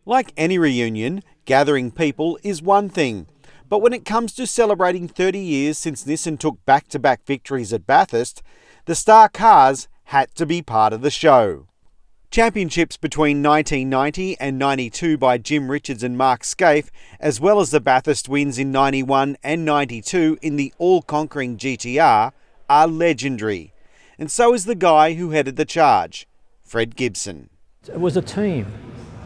Like any reunion, gathering people is one thing. But when it comes to celebrating 30 years since Nissan took back-to-back victories at Bathurst, the star cars had to be part of the show. Championships between 1990 and 92 by Jim Richards and Mark Skaife, as well as the Bathurst wins in 91 and 92 in the all-conquering GTR, are legendary. And so is the guy who headed the charge, Fred Gibson. It was a team.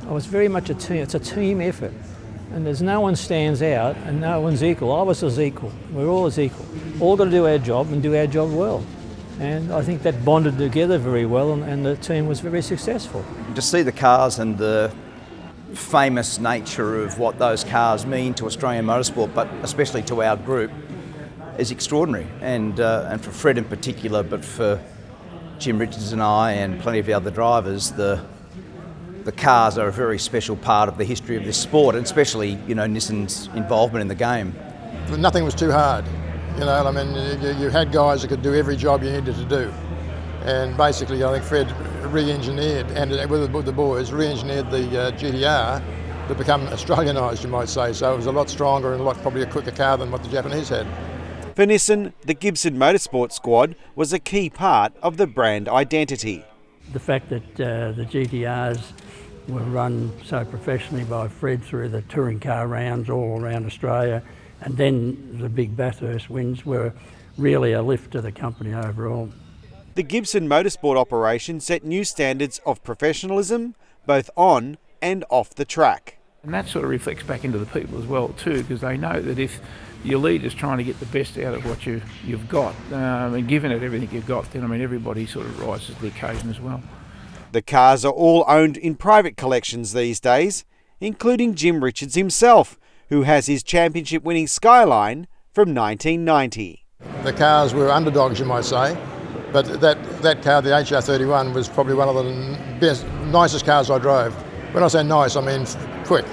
It was very much a team. It's a team effort. And there's no one stands out and no one's equal. I was as equal. We're all as equal. All got to do our job and do our job well. And I think that bonded together very well, and the team was very successful. To see the cars and the famous nature of what those cars mean to Australian motorsport, but especially to our group, is extraordinary. And for Fred in particular, but for Jim Richards and I and plenty of the other drivers, the cars are a very special part of the history of this sport, and especially, Nissan's involvement in the game. Nothing was too hard. I mean, you had guys that could do every job you needed to do. And basically, I think Fred re-engineered, and with the boys, re-engineered the GTR to become Australianised, you might say. So it was a lot stronger and probably a quicker car than what the Japanese had. For Nissan, the Gibson Motorsport squad was a key part of the brand identity. The fact that the GTRs were run so professionally by Fred through the touring car rounds all around Australia, and then the big Bathurst wins were really a lift to the company overall. The Gibson Motorsport operation set new standards of professionalism, both on and off the track. And that sort of reflects back into the people as well too, because they know that if your leader's trying to get the best out of what you've got, and giving it everything you've got, then everybody sort of rises to the occasion as well. The cars are all owned in private collections these days, including Jim Richards himself, who has his championship-winning Skyline from 1990. The cars were underdogs, you might say, but that car, the HR31, was probably one of the nicest cars I drove. When I say nice, I mean quick.